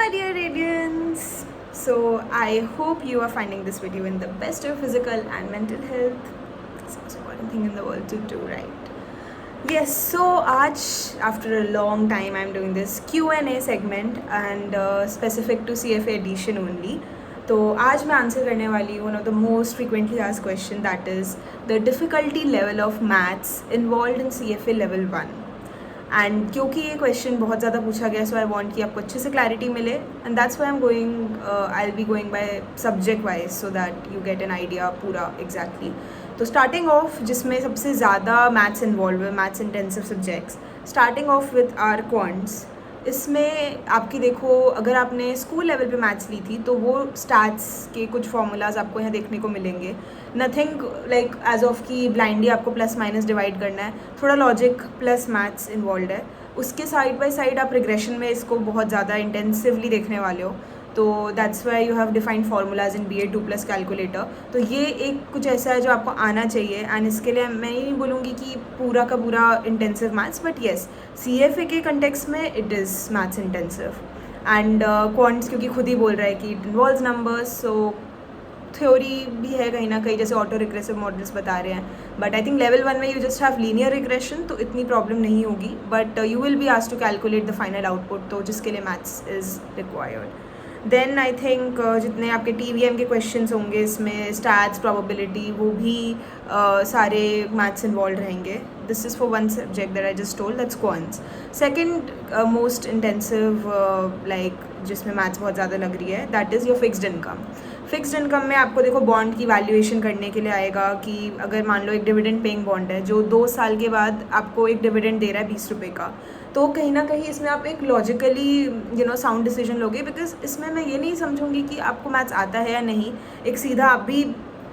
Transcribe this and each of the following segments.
my dear radiants. So I hope you are finding this video in the best of physical and mental health. It's the most important thing in the world to do, right? Yes, so आज after a long time I'm doing this Q&A segment and specific to CFA edition only. तो आज मैं answer करने वाली हूँ one of the most frequently asked question, that is the difficulty level of maths involve in CFA level 1. And क्योंकि ये question बहुत ज़्यादा पूछा गया, सो आई वांट कि आपको अच्छे से क्लैरिटी मिले, and that's why I will be going by subject wise so that you get an idea पूरा एग्जैक्टली. तो स्टार्टिंग ऑफ जिसमें सबसे ज़्यादा मैथ्स इन्वॉल्व है, maths intensive subjects, starting of with our quants. इसमें आपकी देखो, अगर आपने स्कूल लेवल पे मैथ्स ली थी तो वो स्टैट्स के कुछ फार्मूलाज आपको यहाँ देखने को मिलेंगे. नथिंग लाइक एज ऑफ की ब्लाइंडली आपको प्लस माइनस डिवाइड करना है, थोड़ा लॉजिक प्लस मैथ्स इन्वॉल्व है. उसके साइड बाय साइड आप रिग्रेशन में इसको बहुत ज़्यादा इंटेंसिवली देखने वाले हो, तो that's why you have defined formulas in BA2+ calculator. तो ये एक कुछ ऐसा है जो आपको आना चाहिए, एंड इसके लिए मैं ये नहीं बोलूँगी कि पूरा का पूरा intensive maths, but yes CFA के कंटेक्स्ट में it is maths intensive. And quants क्योंकि खुद ही बोल रहा है कि it involves numbers, so theory भी है कहीं ना कहीं, जैसे ऑटो रिग्रेसिव मॉडल्स बता रहे हैं. बट आई थिंक लेवल 1 में you just have linear regression, तो इतनी प्रॉब्लम नहीं होगी. But you will be asked to calculate the final output, तो जिसके लिए maths is required. Then I think जितने आपके TVM के क्वेश्चंस होंगे इसमें, स्टैट्स, प्रोबेबिलिटी, वो भी सारे मैथ्स इन्वॉल्व रहेंगे. This is for one subject that I just told, that's quants. Second most intensive like जिसमें मैथ्स बहुत ज़्यादा लग रही है, that is your fixed income. Fixed income में आपको देखो बॉन्ड की वैल्यूएशन करने के लिए आएगा कि अगर मान लो एक डिविडेंड पेइंग बॉन्ड है जो 2 साल के बाद आपको एक डिविडेंड दे रहा है 20 रुपये का, तो कहीं ना कहीं इसमें आप एक लॉजिकली साउंड डिसीजन लोगे, बिकॉज इसमें मैं ये नहीं समझूंगी कि आपको मैथ्स आता है या नहीं. एक सीधा आप भी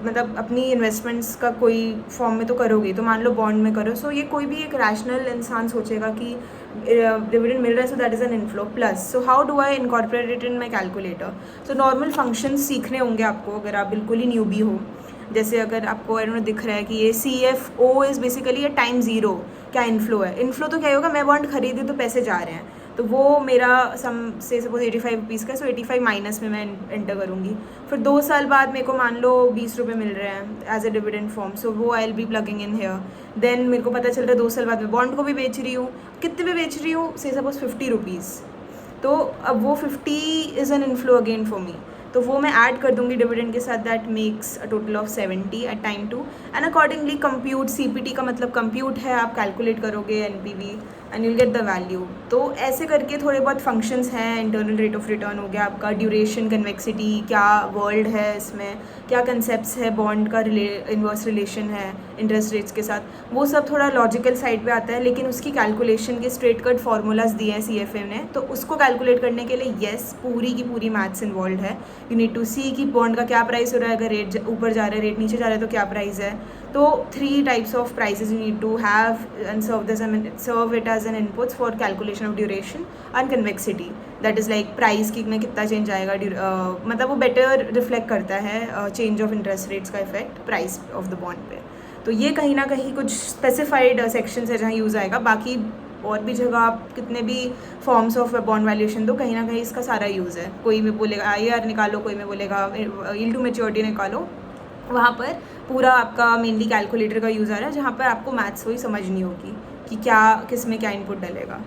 मतलब अपनी इन्वेस्टमेंट्स का कोई फॉर्म में तो करोगे, तो मान लो बॉन्ड में करो, सो ये कोई भी एक रैशनल इंसान सोचेगा कि डिविडेंड मिल रहा है, so that is an inflow plus. So how do I incorporate it in my calculator. So normal functions सीखने होंगे आपको अगर आप बिल्कुल ही न्यूबी हो. जैसे अगर आपको दिख रहा है कि ये CFO इज़ बेसिकली टाइम 0 क्या इनफ्लो है. इनफ्लो तो क्या होगा, मैं बॉन्ड खरीदी तो पैसे जा रहे हैं, तो वो मेरा सम से सपोज 85 रुपीज़ का, सो 85 माइनस में मैं एंटर करूँगी. फिर 2 साल बाद मेरे को मान लो 20 रुपये मिल रहे हैं as a dividend form, so वो I will be plugging in here. देन मेरे को पता चल रहा है 2 साल बाद मैं बॉन्ड को भी बेच रही हूँ. कितने पे बेच रही हूँ, से सपोज 50 रुपीज़, तो अब वो 50 is an inflow again for me, तो वो मैं ऐड कर दूंगी डिविडेंड के साथ. That makes a total of 70 at time 2, and accordingly compute. CPT का मतलब कंप्यूट है, आप कैलकुलेट करोगे NPV and you'll get the value. तो ऐसे करके थोड़े बहुत फंक्शंस हैं. इंटरनल रेट ऑफ रिटर्न हो गया आपका, ड्यूरेशन, कन्वेक्सिटी, क्या वर्ल्ड है इसमें, क्या कंसेप्ट्स है, बॉन्ड का इन्वर्स रिलेशन है इंटरेस्ट रेट्स के साथ, वो सब थोड़ा लॉजिकल साइड पे आता है, लेकिन उसकी कैलकुलेशन के स्ट्रेट कट फार्मूलाज दिए हैं CFA ने. तो उसको कैलकुलेट करने के लिए येस पूरी की पूरी मैथ्स इन्वॉल्व है. यू नीड टू सी कि बॉन्ड का क्या प्राइस हो रहा है, अगर रेट ऊपर जा रहा है, रेट नीचे जा रहा है तो क्या प्राइस है. तो 3 types of prices you need to have and serve it as an inputs for calculation of duration and convexity. That is like price की में कितना चेंज आएगा, मतलब वो बेटर रिफ्लेक्ट करता है चेंज ऑफ इंटरेस्ट रेट्स का effect price of the bond पे. तो ये कहीं ना कहीं कुछ स्पेसिफाइड सेक्शंस है जहाँ यूज़ आएगा. बाकी और भी जगह आप कितने भी फॉर्म्स ऑफ बॉन्ड वैल्यूएशन दो, कहीं ना कहीं इसका सारा यूज़ है. कोई में बोलेगा IR निकालो, कोई में बोलेगा यील्ड टू मैच्योरिटी निकालो. वहाँ पर पूरा आपका मेनली कैलकुलेटर का यूज़ आ रहा है, जहाँ पर आपको मैथ्स वही समझनी होगी कि क्या किस में क्या इनपुट डलेगा.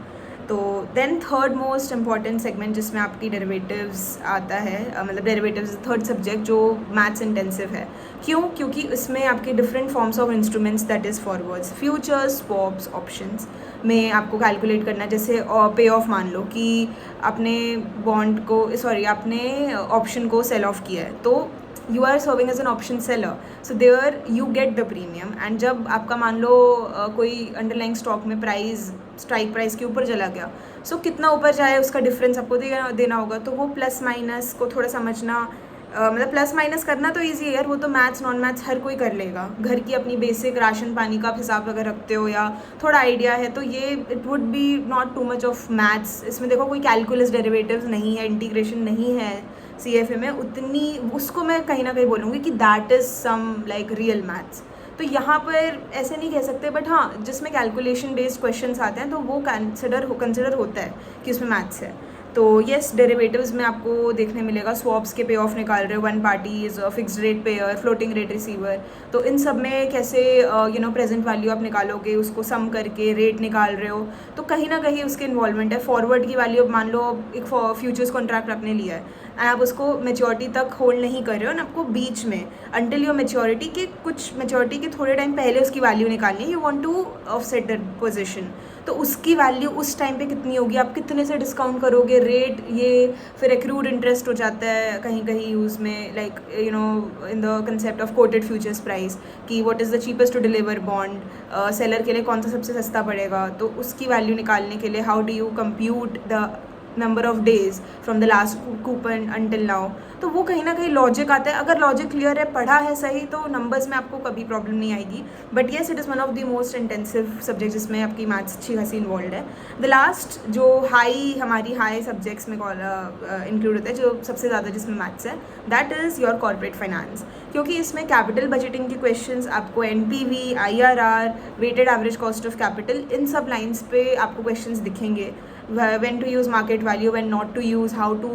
तो then third most important segment जिसमें आपकी डेरिवेटिव्स आता है, मतलब डेरिवेटिव्स थर्ड सब्जेक्ट जो मैथ्स इंटेंसिव है. क्यों? क्योंकि इसमें आपके different forms of instruments, that is forwards, futures, swaps, options में आपको कैलकुलेट करना है. जैसे पे ऑफ मान लो कि आपने बॉन्ड को आपने ऑप्शन को सेल ऑफ किया है, तो you are serving as an option seller, so there you get the premium. And जब आपका मान लो कोई अंडरलाइंग स्टॉक में प्राइस स्ट्राइक प्राइस के ऊपर चला गया, सो कितना ऊपर जाए उसका डिफरेंस आपको देना होगा. तो वो प्लस माइनस को थोड़ा समझना, मतलब प्लस माइनस करना तो ईजी है यार, वो तो मैथ्स नॉन मैथ्स हर कोई कर लेगा. घर की अपनी बेसिक राशन पानी का हिसाब अगर रखते हो या थोड़ा आइडिया है, तो ये it would be not too much of maths. इसमें देखो कोई कैलकुलस डेरिवेटिव्स नहीं है, इंटीग्रेशन नहीं है CFA में उतनी, उसको मैं कहीं ना कहीं बोलूँगी कि that is some like real maths. तो यहाँ पर ऐसे नहीं कह सकते, बट हाँ जिसमें कैलकुलेशन बेस्ड क्वेश्चंस आते हैं तो वो कंसिडर होता है कि उसमें मैथ्स है. तो येस, डेरिवेटिव्स में आपको देखने मिलेगा स्वॉप्स के पे ऑफ निकाल रहे हो, one parties, fixed rate pair, floating rate receiver. तो इन सब में कैसे प्रेजेंट वैल्यू आप निकालोगे, उसको सम करके रेट निकाल रहे हो, तो कहीं ना कहीं उसके इन्वॉल्वमेंट है। फॉरवर्ड की वैल्यू मान लो एक फ्यूचर्स कॉन्ट्रैक्ट आपने लिया है एंड आप उसको मेच्योरिटी तक होल्ड नहीं कर रहे हो, ना आपको बीच में अंटिल योर मेच्योरिटी के कुछ मेच्योरिटी के थोड़े टाइम पहले उसकी वैल्यू निकालनी है, you want to offset that position. तो उसकी वैल्यू उस टाइम पे कितनी होगी, आप कितने से डिस्काउंट करोगे, रेट, ये फिर एक्रूड इंटरेस्ट हो जाता है कहीं कहीं यूज़ में, like in the concept of quoted futures price कि what is the cheapest to deliver bond, seller के लिए कौन सा सबसे सस्ता पड़ेगा। तो उसकी वैल्यू निकालने के लिए how do you compute the number of days from the last coupon until now. तो वो कहीं ना कहीं लॉजिक आता है। अगर लॉजिक क्लियर है, पढ़ा है सही, तो नंबर्स में आपको कभी प्रॉब्लम नहीं आएगी। But yes, it is one of the most intensive subject जिसमें आपकी मैथ्स अच्छी खासी इन्वॉल्व है। द लास्ट जो हमारी हाई सब्जेक्ट्स में इंक्लूड होता है, जो सबसे ज़्यादा जिसमें मैथ्स है, that is your corporate finance. क्योंकि इसमें कैपिटल बजटिंग के क्वेश्चंस, आपको NPV, IRR, weighted average cost of capital, इन सब लाइन्स पे आपको क्वेश्चंस दिखेंगे। when to use market value, when not to use, how to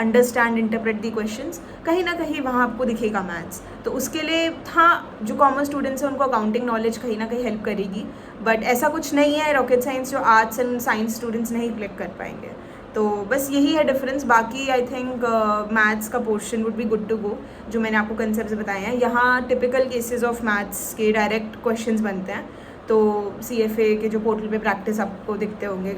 understand, interpret the questions, कहीं ना कहीं वहाँ आपको दिखेगा मैथ्स। तो उसके लिए हाँ, जो कॉमर्स स्टूडेंट्स हैं उनको अकाउंटिंग नॉलेज कहीं ना कहीं हेल्प करेगी, बट ऐसा कुछ नहीं है रॉकेट साइंस जो आर्ट्स एंड साइंस स्टूडेंट्स नहीं क्लिक कर पाएंगे। तो बस यही है डिफरेंस। बाकी आई थिंक मैथ्स का portion would be good to go, जो मैंने आपको कंसेप्ट बताए हैं। यहाँ टिपिकल केसेस ऑफ मैथ्स के डायरेक्ट क्वेश्चंस बनते हैं। तो CFA के जो पोर्टल पे प्रैक्टिस आपको दिखते होंगे,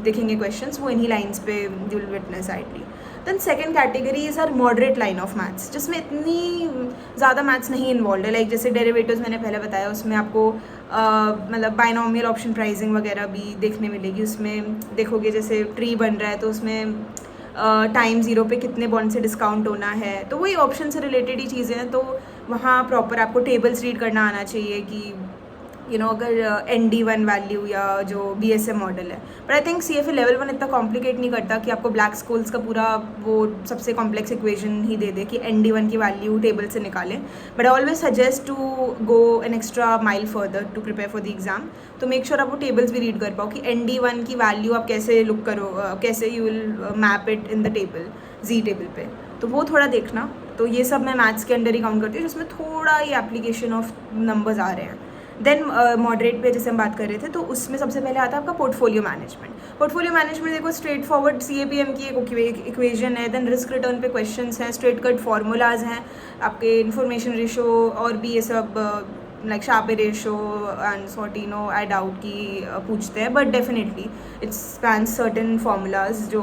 दिखेंगे क्वेश्चंस, वो इन्हीं लाइंस पे you will witness ideally. Then second category is our moderate line of maths, जिसमें इतनी ज़्यादा मैथ्स नहीं इन्वॉल्व है। लाइक जैसे डेरिवेटिव्स मैंने पहले बताया, उसमें आपको मतलब बाइनोमियल ऑप्शन प्राइसिंग वगैरह भी देखने मिलेगी। उसमें देखोगे जैसे ट्री बन रहा है, तो उसमें टाइम ज़ीरो पे कितने बॉन्ड से डिस्काउंट होना है, तो वही ऑप्शन से रिलेटेड ही चीज़ें हैं। तो वहाँ प्रॉपर आपको टेबल्स रीड करना आना चाहिए कि अगर ND1 वैल्यू या जो BSM मॉडल है। But I think CFA level 1 इतना कॉम्प्लिकेट नहीं करता कि आपको ब्लैक स्कूल्स का पूरा वो सबसे कॉम्प्लेक्स इक्वेशन ही दे दे कि ND1 की वैल्यू टेबल से निकालें। But I always suggest to go an extra mile further to prepare for the exam. तो मेक श्योर आप वो टेबल्स भी रीड कर पाओ कि ND1 की वैल्यू आप कैसे लुक करो, कैसे you will map it in the table, Z table पे। तो वो थोड़ा देखना। तो ये सब मैं मैथ्स के अंडर ही काउंट करती हूँ, जिसमें थोड़ा ये एप्लीकेशन ऑफ नंबर्स आ रहे हैं। देन मॉडरेट पे जैसे हम बात कर रहे थे, तो उसमें सबसे पहले आता है आपका पोर्टफोलियो मैनेजमेंट। पोर्टफोलियो मैनेजमेंट देखो, स्ट्रेट फॉरवर्ड CAPM की एक इक्वेशन है। देन रिस्क रिटर्न पे क्वेश्चंस हैं, स्ट्रेट कट फार्मूलाज हैं, आपके इन्फॉर्मेशन रेशो और भी ये सब like Sharpe ratio and Sortino I doubt की पूछते हैं। But definitely it's spans certain formulas जो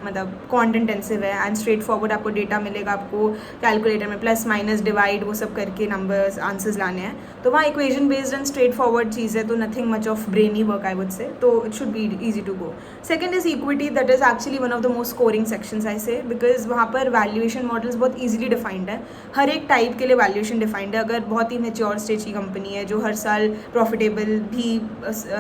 मतलब क्वांट इंटेंसिव है एंड स्ट्रेट फॉरवर्ड आपको डेटा मिलेगा। आपको कैलकुलेटर में प्लस माइनस डिवाइड वो सब करके नंबर्स आंसर्स लाने हैं। तो वहाँ equation based and straightforward चीज़ है, तो nothing much of brainy work I would say. तो it should be easy to go. Second is equity, that is actually one of the most scoring sections I say, because वहाँ पर valuation models बहुत easily defined है। हर एक type के लिए valuation defined है। अगर बहुत ही मेच्योर स्टेज की कंपनी है जो हर साल प्रॉफिटेबल भी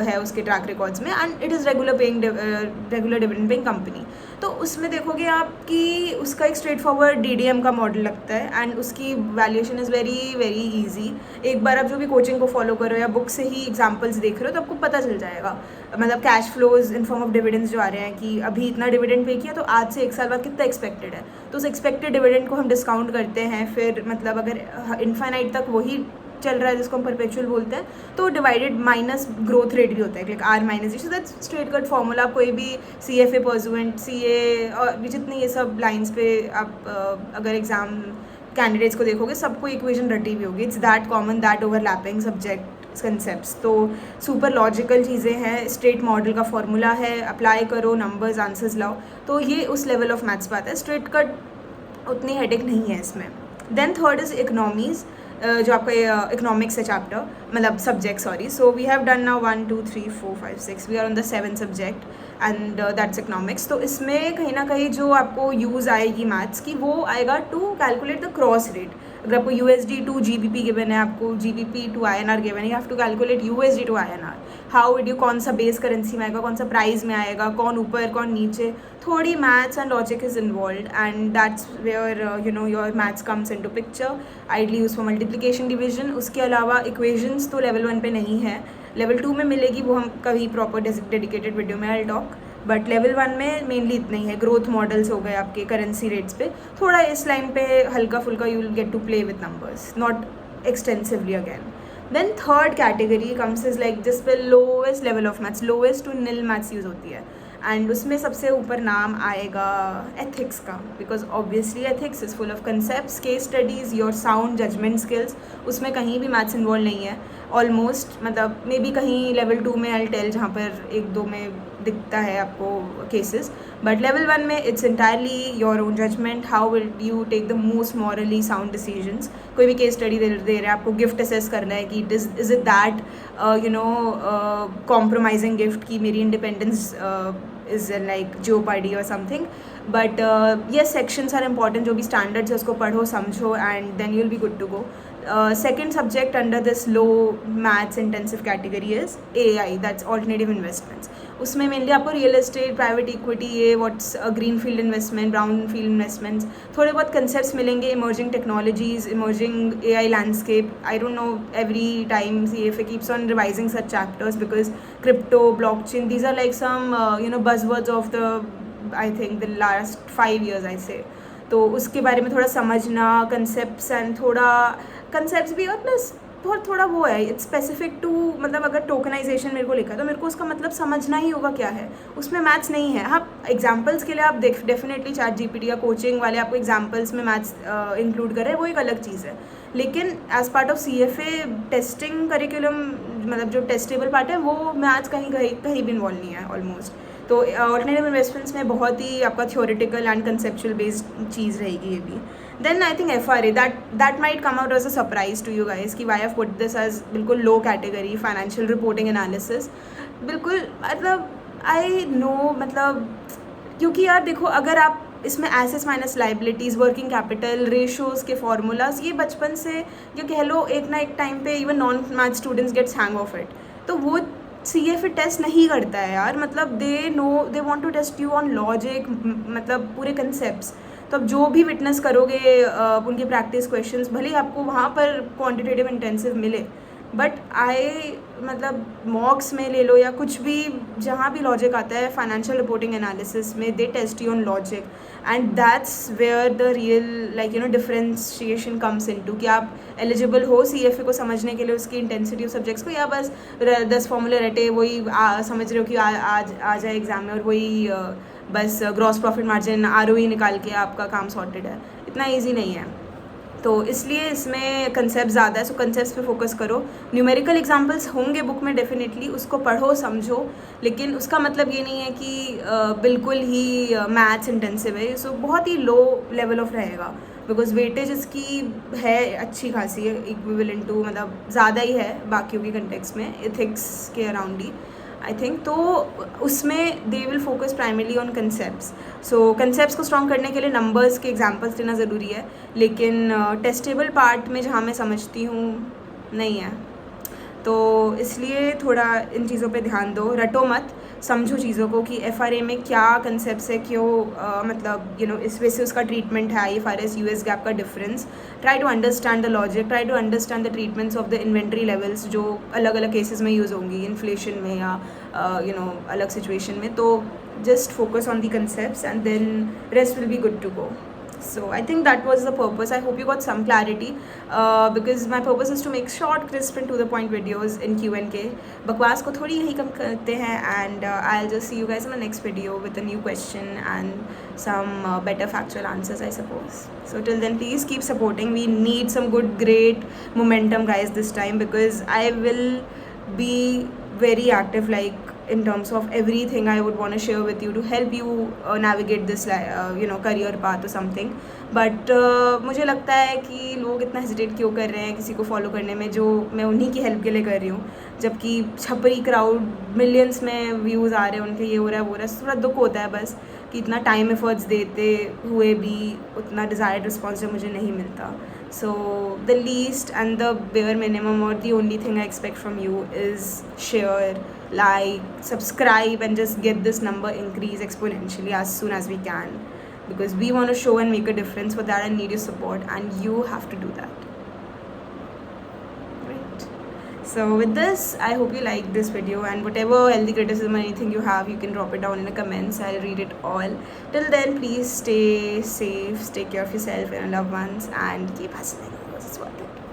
है उसके ट्रैक रिकॉर्ड्स में, and it is regular dividend paying company, तो उसमें देखोगे आप कि उसका एक स्ट्रेट फॉरवर्ड DDM का मॉडल लगता है एंड उसकी valuation is very very easy. एक बार आप जो भी कोचिंग को फॉलो करो या बुक से ही एग्जांपल्स देख रहे हो, तो आपको पता चल जाएगा। मतलब cash flows in form of dividends जो आ रहे हैं कि अभी इतना डिविडेंड पे किया, तो आज से 1 साल बाद कितना एक्सपेक्टेड है, तो उस एक्सपेक्टेड डिविडेंड को हम डिस्काउंट करते हैं। फिर मतलब अगर इनफाइनाइट तक वही चल रहा है जिसको हम परपेचुअल बोलते हैं, तो डिवाइडेड माइनस ग्रोथ रेट भी होता है, like R minus, so that's straight cut formula. कोई भी CFA परसुएंट, CA और जितनी ये सब लाइंस पे आप अगर एग्जाम कैंडिडेट्स को देखोगे, सबको इक्वेशन रटी हुई होगी। It's that common, that overlapping subject concepts. तो सुपर लॉजिकल चीज़ें हैं, स्ट्रेट मॉडल का फॉर्मूला है, अप्लाई करो, नंबर्स आंसर्स लाओ। तो ये उस लेवल ऑफ मैथ्स पे आता है। स्ट्रेट कट उतनी हेडेक नहीं है इसमें। देन थर्ड इज़ इकोनॉमीज़, जो आपका इकोनॉमिक्स है चैप्टर, मतलब subject, sorry. So we have done now 1 2 3 4 5 6, we are on the 7th subject and that's economics. तो इसमें कहीं ना कहीं जो आपको यूज़ आएगी मैथ्स की, वो आएगा to calculate the cross rate. अगर आपको USD टू GBP गिवन है, आपको GBP टू INR गिवन है, you have to calculate USD to INR। How would you, कौन सा बेस करेंसी में आएगा, कौन सा प्राइस में आएगा, कौन ऊपर कौन नीचे, थोड़ी maths and logic is involve, and that's where your maths comes into picture. Ideally use for multiplication, division. उसके अलावा इक्वेशंस तो लेवल 1 पे नहीं है, लेवल 2 में मिलेगी, वो हम कभी प्रॉपर डेडिकेटेड वीडियो में आई टॉक। बट लेवल 1 में मेनली इतना ही है. ग्रोथ मॉडल्स हो गए आपके करेंसी रेट्स पे, थोड़ा इस लाइन पे हल्का फुल्का you will get to play with numbers, not extensively again. Then third category comes is like जिस पे lowest level of maths, lowest to nil maths use होती है. एंड उसमें सबसे ऊपर नाम आएगा एथिक्स का, because obviously ethics is full of concepts, case studies, your sound judgement skills. उसमें कहीं भी मैथ्स इन्वॉल्व नहीं है ऑलमोस्ट, मतलब मे बी कहीं लेवल 2 में आई टेल जहाँ पर एक दो में दिखता है आपको केसेस, बट लेवल 1 में it's entirely your own judgement. How will you take the most morally sound decisions. कोई भी केस स्टडी दे रहे हैं आपको, गिफ्ट असेस करना है कि is it that compromising gift की मेरी इंडिपेंडेंस इज लाइक जियोपार्डी और something. But yes, sections are important. जो भी स्टैंडर्ड्स है उसको पढ़ो समझो and then you will be good to go. Second subject under this low maths intensive category is AI, that's alternative investments. उसमें mainly आपको real estate, private equity, ये what's green field investment, brown field investments, थोड़े बहुत concepts मिलेंगे. Emerging technologies, emerging AI landscape. I don't know, every time CFA keeps on revising such chapters because crypto, blockchain, these are like some buzzwords of the, I think, the last 5 years I say. तो उसके बारे में थोड़ा समझना, concepts and थोड़ा concepts भी, और plus थोड़ा वो है, इट्स स्पेसिफिक टू, मतलब अगर टोकनाइजेशन मेरे को लिखा तो मेरे को उसका मतलब समझना ही होगा क्या है, उसमें मैथ्स नहीं है. हाँ, एग्जांपल्स के लिए आप डेफिनेटली चैट GPT या कोचिंग वाले आपको एग्जांपल्स में मैथ्स इंक्लूड कर रहे हैं, वो एक अलग चीज़ है. लेकिन as part of CFA testing curriculum, मतलब जो टेस्टेबल पार्ट है, वो मैथ्स कहीं भी इन्वॉल्व नहीं है ऑलमोस्ट. तो ऑल्टरनेटिव इन्वेस्टमेंट्स में बहुत ही आपका थ्योरेटिकल एंड कंसेप्चुअल बेस्ड चीज़ रहेगी ये भी. Then I think FRA, that might come out as a surprise to you guys कि why have put this as बिल्कुल low category. Financial reporting analysis, बिल्कुल, मतलब आई नो, मतलब क्योंकि यार देखो, अगर आप इसमें assets minus liabilities, working capital, ratios के फार्मूलाज, ये बचपन से जो कह लो एक ना एक टाइम पे even non math students gets hang of it. तो वो CFA टेस्ट नहीं करता है यार, मतलब they want to test you on logic, मतलब पूरे कंसेप्ट्स. तो अब जो भी विटनेस करोगे उनके प्रैक्टिस क्वेश्चंस, भले ही आपको वहाँ पर क्वांटिटेटिव इंटेंसिव मिले, बट मतलब मॉक्स में ले लो या कुछ भी, जहाँ भी लॉजिक आता है फाइनेंशियल रिपोर्टिंग एनालिसिस में, they test you on logic. And that's where the real differentiation comes into, कि आप एलिजिबल हो CFA को समझने के लिए, उसकी इंटेंसिटी ऑफ सब्जेक्ट्स को, या बस 10 फॉर्मूले रटे वही समझ रहे हो कि आ जाए एग्जाम में और वही बस ग्रॉस प्रॉफिट मार्जिन, ROE निकाल के आपका काम सॉर्टेड है. इतना ईजी नहीं है. तो इसलिए इसमें कंसेप्ट ज़्यादा है, सो कंसेप्ट्स पे फोकस करो. न्यूमेरिकल एग्जांपल्स होंगे बुक में डेफिनेटली, उसको पढ़ो समझो, लेकिन उसका मतलब ये नहीं है कि बिल्कुल ही मैथ्स इंटेंसिव है. सो बहुत ही लो लेवल ऑफ रहेगा, बिकॉज वेटेज इसकी है अच्छी खासी है, इक्विवेलेंट टू, मतलब ज़्यादा ही है बाकियों के कंटेक्स्ट में, एथिक्स के अराउंड ही आई थिंक. तो उसमें they will focus primarily on concepts. So concepts को स्ट्रॉन्ग करने के लिए नंबर्स के एग्जांपल्स लेना ज़रूरी है, लेकिन टेस्टेबल पार्ट में जहाँ मैं समझती हूँ नहीं है. तो इसलिए थोड़ा इन चीज़ों पे ध्यान दो, रटो मत, समझो चीज़ों को कि FRA में क्या कंसेप्ट्स है, क्यों मतलब इस वजह से उसका ट्रीटमेंट है, IFRS US गैप का difference. Try to understand the logic, try to understand the treatments of the inventory levels, जो अलग अलग केसेस में यूज़ होंगी, इन्फ्लेशन में या अलग सिचुएशन में. तो just focus on the concepts and then rest will be good to go. So I think that was the purpose. I hope you got some clarity because my purpose is to make short, crisp and to the point videos in Q&K. बकवास को थोड़ी यही कम करते हैं, and I'll just see you guys in the next video with a new question and some better factual answers, I suppose. So till then, please keep supporting. We need some good, great momentum, guys, this time, because I will be very active, like in terms of everything I would want to share with you to help you navigate this career path or something. But मुझे लगता है कि लोग इतना hesitate क्यों कर रहे हैं किसी को फॉलो करने में, जो मैं उन्हीं की हेल्प के लिए कर रही हूँ, जबकि छपरी क्राउड, मिलियंस में व्यूज़ आ रहे हैं उनके, ये हो रहा है वो रहा है. थोड़ा दुख होता है बस कि इतना टाइम एफर्ट्स देते हुए भी उतना डिज़ायर्ड रिस्पॉन्स जो मुझे नहीं मिलता. So the least and the bare minimum, or the only thing I expect from you is share, like, subscribe, and just get this number increase exponentially as soon as we can, because we want to show and make a difference. For that I need your support, and you have to do that. Right. So with this, I hope you like this video, and whatever healthy criticism or anything you have, you can drop it down in the comments. I'll read it all. Till then, please stay safe, take care of yourself and your loved ones, and keep hustling because it's worth it.